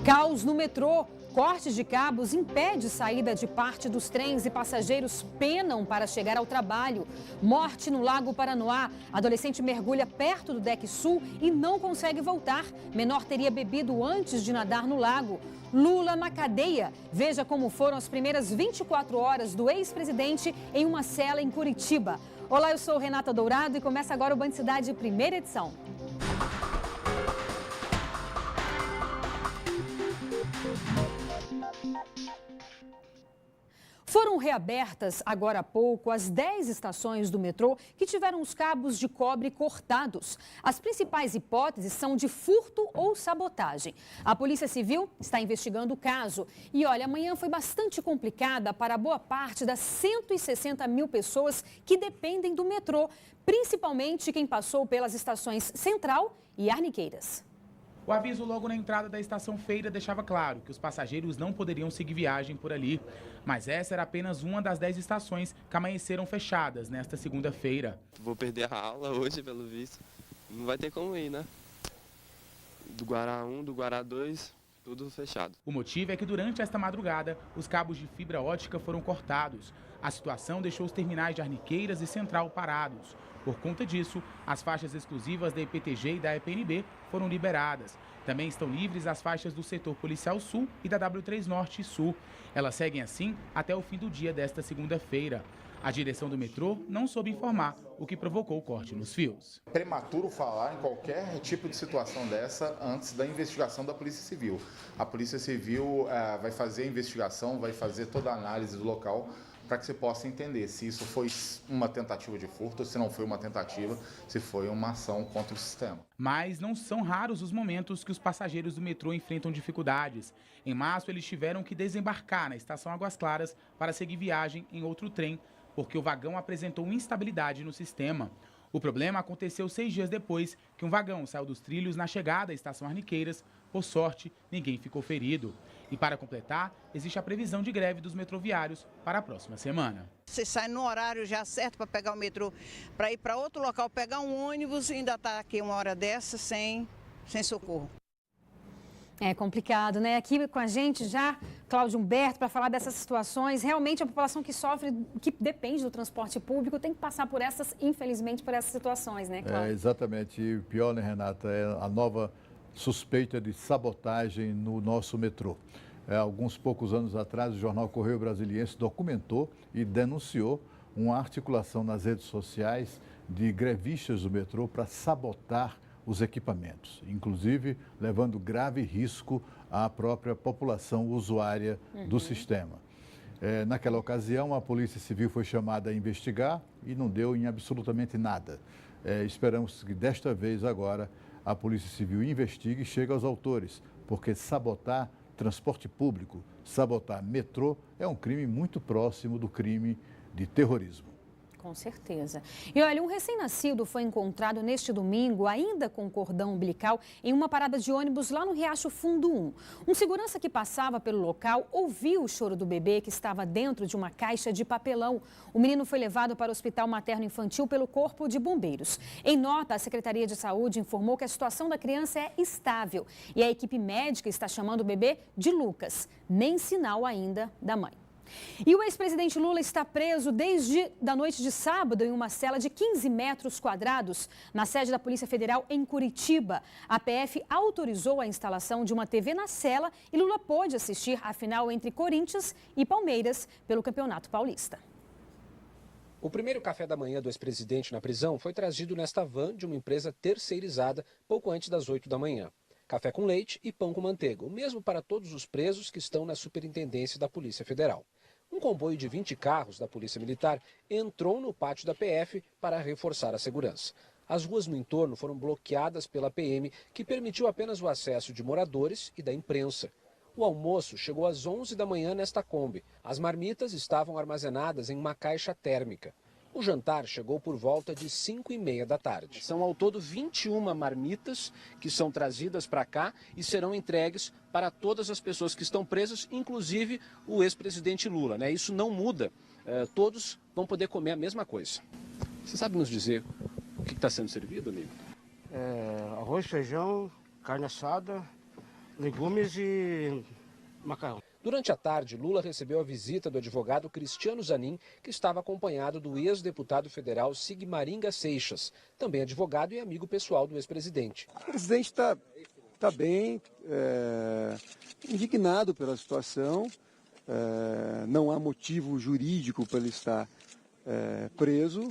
Caos no metrô. Cortes de cabos impede saída de parte dos trens e passageiros penam para chegar ao trabalho. Morte no Lago Paranoá. Adolescente mergulha perto do deck sul e não consegue voltar. Menor teria bebido antes de nadar no lago. Lula na cadeia. Veja como foram as primeiras 24 horas do ex-presidente em uma cela em Curitiba. Olá, eu sou Renata Dourado e começa agora o Band Cidade, primeira edição. Foram reabertas agora há pouco as 10 estações do metrô que tiveram os cabos de cobre cortados. As principais hipóteses são de furto ou sabotagem. A Polícia Civil está investigando o caso. E olha, amanhã foi bastante complicada para boa parte das 160 mil pessoas que dependem do metrô, principalmente quem passou pelas estações Central e Arniqueiras. O aviso logo na entrada da estação Feira deixava claro que os passageiros não poderiam seguir viagem por ali. Mas essa era apenas uma das 10 estações que amanheceram fechadas nesta segunda-feira. Vou perder a aula hoje, pelo visto. Não vai ter como ir, né? Do Guará 1, do Guará 2, tudo fechado. O motivo é que durante esta madrugada, os cabos de fibra ótica foram cortados. A situação deixou os terminais de Arniqueiras e Central parados. Por conta disso, as faixas exclusivas da EPTG e da EPNB foram liberadas. Também estão livres as faixas do setor policial sul e da W3 Norte e Sul. Elas seguem assim até o fim do dia desta segunda-feira. A direção do metrô não soube informar o que provocou o corte nos fios. Prematuro falar em qualquer tipo de situação dessa antes da investigação da Polícia Civil. A Polícia Civil vai fazer a investigação, vai fazer toda a análise do local para que você possa entender se isso foi uma tentativa de furto, se não foi uma tentativa, se foi uma ação contra o sistema. Mas não são raros os momentos que os passageiros do metrô enfrentam dificuldades. Em março, eles tiveram que desembarcar na estação Águas Claras para seguir viagem em outro trem, porque o vagão apresentou instabilidade no sistema. O problema aconteceu 6 dias depois que um vagão saiu dos trilhos na chegada à estação Arniqueiras. Por sorte, ninguém ficou ferido. E para completar, existe a previsão de greve dos metroviários para a próxima semana. Você sai no horário já certo para pegar o metrô, para ir para outro local, pegar um ônibus e ainda está aqui uma hora dessa sem socorro. É complicado, né? Aqui com a gente já, Cláudio Humberto, para falar dessas situações. Realmente a população que sofre, que depende do transporte público, tem que passar por essas, infelizmente, por essas situações, né, Cláudio? Exatamente. E o pior, né, Renata, é a nova suspeita de sabotagem no nosso metrô. Alguns poucos anos atrás, o jornal Correio Brasiliense documentou e denunciou uma articulação nas redes sociais de grevistas do metrô para sabotar os equipamentos, inclusive levando grave risco à própria população usuária do sistema. Naquela ocasião, a Polícia Civil foi chamada a investigar e não deu em absolutamente nada. Esperamos que desta vez agora a Polícia Civil investigue e chegue aos autores, porque sabotar transporte público, sabotar metrô é um crime muito próximo do crime de terrorismo. Com certeza. E olha, um recém-nascido foi encontrado neste domingo, ainda com cordão umbilical, em uma parada de ônibus lá no Riacho Fundo 1. Um segurança que passava pelo local ouviu o choro do bebê que estava dentro de uma caixa de papelão. O menino foi levado para o Hospital Materno-Infantil pelo Corpo de Bombeiros. Em nota, a Secretaria de Saúde informou que a situação da criança é estável e a equipe médica está chamando o bebê de Lucas. Nem sinal ainda da mãe. E o ex-presidente Lula está preso desde a noite de sábado em uma cela de 15 metros quadrados na sede da Polícia Federal em Curitiba. A PF autorizou a instalação de uma TV na cela e Lula pôde assistir a final entre Corinthians e Palmeiras pelo Campeonato Paulista. O primeiro café da manhã do ex-presidente na prisão foi trazido nesta van de uma empresa terceirizada pouco antes das 8 da manhã. Café com leite e pão com manteiga, o mesmo para todos os presos que estão na superintendência da Polícia Federal. Um comboio de 20 carros da Polícia Militar entrou no pátio da PF para reforçar a segurança. As ruas no entorno foram bloqueadas pela PM, que permitiu apenas o acesso de moradores e da imprensa. O almoço chegou às 11 da manhã nesta Kombi. As marmitas estavam armazenadas em uma caixa térmica. O jantar chegou por volta de 5h30 da tarde. São ao todo 21 marmitas que são trazidas para cá e serão entregues para todas as pessoas que estão presas, inclusive o ex-presidente Lula, né? Isso não muda, todos vão poder comer a mesma coisa. Você sabe nos dizer o que está sendo servido, amigo? Arroz, feijão, carne assada, legumes e macarrão. Durante a tarde, Lula recebeu a visita do advogado Cristiano Zanin, que estava acompanhado do ex-deputado federal Sigmaringa Seixas, também advogado e amigo pessoal do ex-presidente. O presidente está bem, indignado pela situação, não há motivo jurídico para ele estar preso,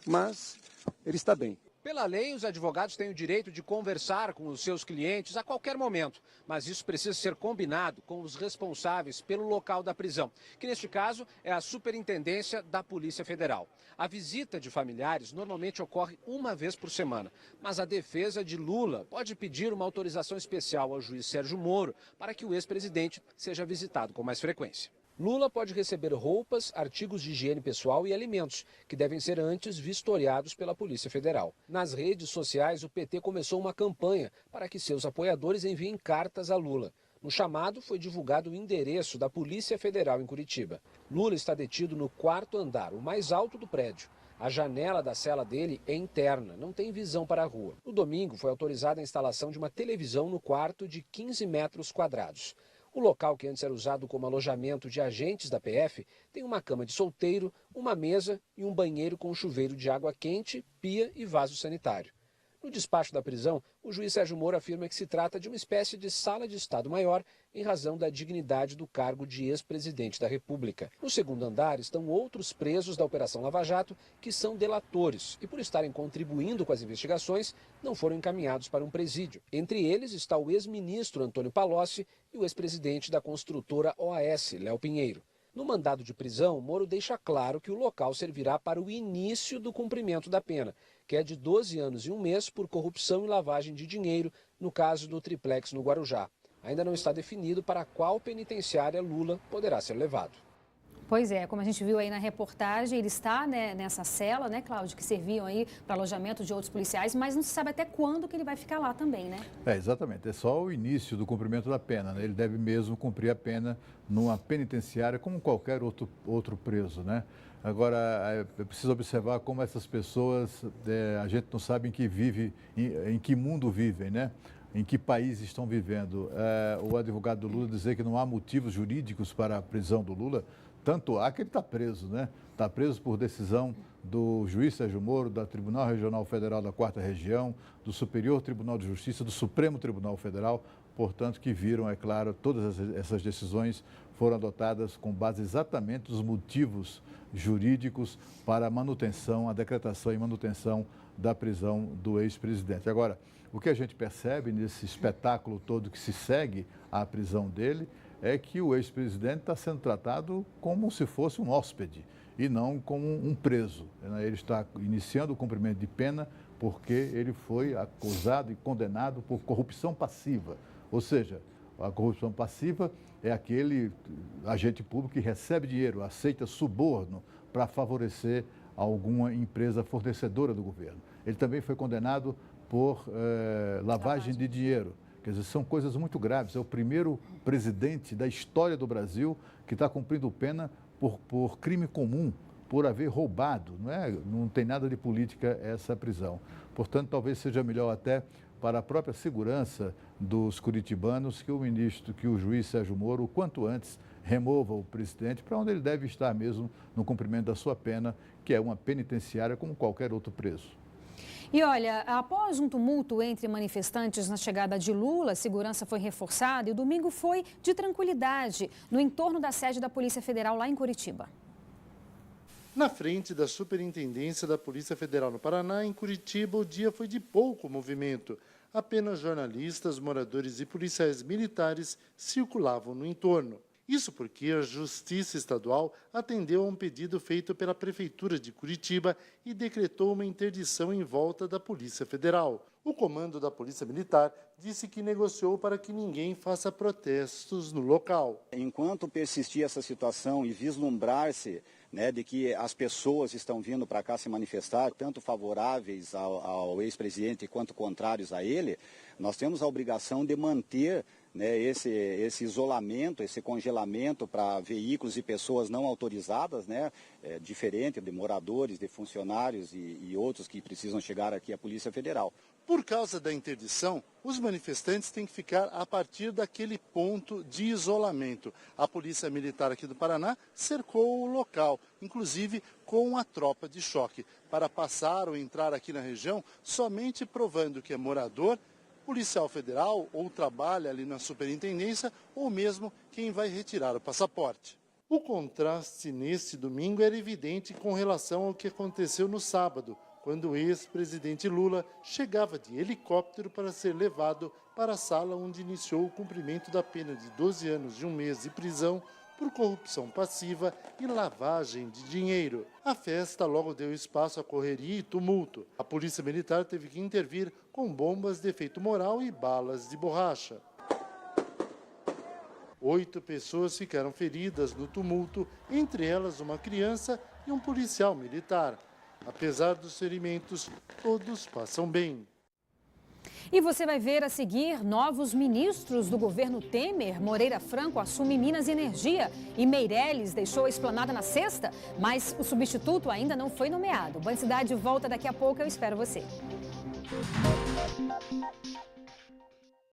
mas ele está bem. Pela lei, os advogados têm o direito de conversar com os seus clientes a qualquer momento, mas isso precisa ser combinado com os responsáveis pelo local da prisão, que neste caso é a Superintendência da Polícia Federal. A visita de familiares normalmente ocorre uma vez por semana, mas a defesa de Lula pode pedir uma autorização especial ao juiz Sérgio Moro para que o ex-presidente seja visitado com mais frequência. Lula pode receber roupas, artigos de higiene pessoal e alimentos, que devem ser antes vistoriados pela Polícia Federal. Nas redes sociais, o PT começou uma campanha para que seus apoiadores enviem cartas a Lula. No chamado, foi divulgado o endereço da Polícia Federal em Curitiba. Lula está detido no 4º andar, o mais alto do prédio. A janela da cela dele é interna, não tem visão para a rua. No domingo, foi autorizada a instalação de uma televisão no quarto de 15 metros quadrados. O local, que antes era usado como alojamento de agentes da PF, tem uma cama de solteiro, uma mesa e um banheiro com chuveiro de água quente, pia e vaso sanitário. No despacho da prisão, o juiz Sérgio Moro afirma que se trata de uma espécie de sala de Estado-Maior em razão da dignidade do cargo de ex-presidente da República. No 2º andar estão outros presos da Operação Lava Jato que são delatores e, por estarem contribuindo com as investigações, não foram encaminhados para um presídio. Entre eles está o ex-ministro Antônio Palocci e o ex-presidente da construtora OAS, Léo Pinheiro. No mandado de prisão, Moro deixa claro que o local servirá para o início do cumprimento da pena, que é de 12 anos e 1 mês por corrupção e lavagem de dinheiro, no caso do triplex no Guarujá. Ainda não está definido para qual penitenciária Lula poderá ser levado. Pois é, como a gente viu aí na reportagem, ele está, né, nessa cela, né, Cláudio, que serviam aí para alojamento de outros policiais, mas não se sabe até quando que ele vai ficar lá também, né? Exatamente. É só o início do cumprimento da pena, né? Ele deve mesmo cumprir a pena numa penitenciária como qualquer outro preso, né? Agora, é preciso observar como essas pessoas, a gente não sabe em que mundo vivem, né? Em que país estão vivendo. O advogado do Lula dizer que não há motivos jurídicos para a prisão do Lula, tanto há que ele está preso, né? Está preso por decisão do juiz Sérgio Moro, da Tribunal Regional Federal da 4ª Região, do Superior Tribunal de Justiça, do Supremo Tribunal Federal, portanto, que viram, é claro, todas essas decisões foram adotadas com base exatamente nos motivos jurídicos para a manutenção, a decretação e manutenção da prisão do ex-presidente. Agora, o que a gente percebe nesse espetáculo todo que se segue à prisão dele é que o ex-presidente está sendo tratado como se fosse um hóspede e não como um preso. Ele está iniciando o cumprimento de pena porque ele foi acusado e condenado por corrupção passiva. Ou seja, a corrupção passiva é aquele agente público que recebe dinheiro, aceita suborno para favorecer alguma empresa fornecedora do governo. Ele também foi condenado por lavagem de dinheiro. Quer dizer, são coisas muito graves. É o primeiro presidente da história do Brasil que está cumprindo pena por crime comum, por haver roubado. Não tem nada de política essa prisão. Portanto, talvez seja melhor até para a própria segurança dos curitibanos que o juiz Sérgio Moro, o quanto antes, remova o presidente para onde ele deve estar mesmo no cumprimento da sua pena, que é uma penitenciária como qualquer outro preso. E olha, após um tumulto entre manifestantes na chegada de Lula, a segurança foi reforçada e o domingo foi de tranquilidade no entorno da sede da Polícia Federal lá em Curitiba. Na frente da Superintendência da Polícia Federal no Paraná, em Curitiba, o dia foi de pouco movimento. Apenas jornalistas, moradores e policiais militares circulavam no entorno. Isso porque a Justiça Estadual atendeu a um pedido feito pela Prefeitura de Curitiba e decretou uma interdição em volta da Polícia Federal. O comando da Polícia Militar disse que negociou para que ninguém faça protestos no local. Enquanto persistir essa situação e vislumbrar-se de que as pessoas estão vindo para cá se manifestar, tanto favoráveis ao ex-presidente quanto contrários a ele, nós temos a obrigação de manter esse isolamento, esse congelamento para veículos e pessoas não autorizadas, diferente de moradores, de funcionários e outros que precisam chegar aqui à Polícia Federal. Por causa da interdição, os manifestantes têm que ficar a partir daquele ponto de isolamento. A Polícia Militar aqui do Paraná cercou o local, inclusive com a tropa de choque, para passar ou entrar aqui na região somente provando que é morador, policial federal ou trabalha ali na superintendência ou mesmo quem vai retirar o passaporte. O contraste neste domingo era evidente com relação ao que aconteceu no sábado, quando o ex-presidente Lula chegava de helicóptero para ser levado para a sala onde iniciou o cumprimento da pena de 12 anos e 1 mês de prisão por corrupção passiva e lavagem de dinheiro. A festa logo deu espaço a correria e tumulto. A Polícia Militar teve que intervir com bombas de efeito moral e balas de borracha. 8 pessoas ficaram feridas no tumulto, entre elas uma criança e um policial militar. Apesar dos ferimentos, todos passam bem. E você vai ver a seguir novos ministros do governo Temer. Moreira Franco assume Minas e Energia e Meirelles deixou a esplanada na sexta, mas o substituto ainda não foi nomeado. Band Cidade volta daqui a pouco, eu espero você.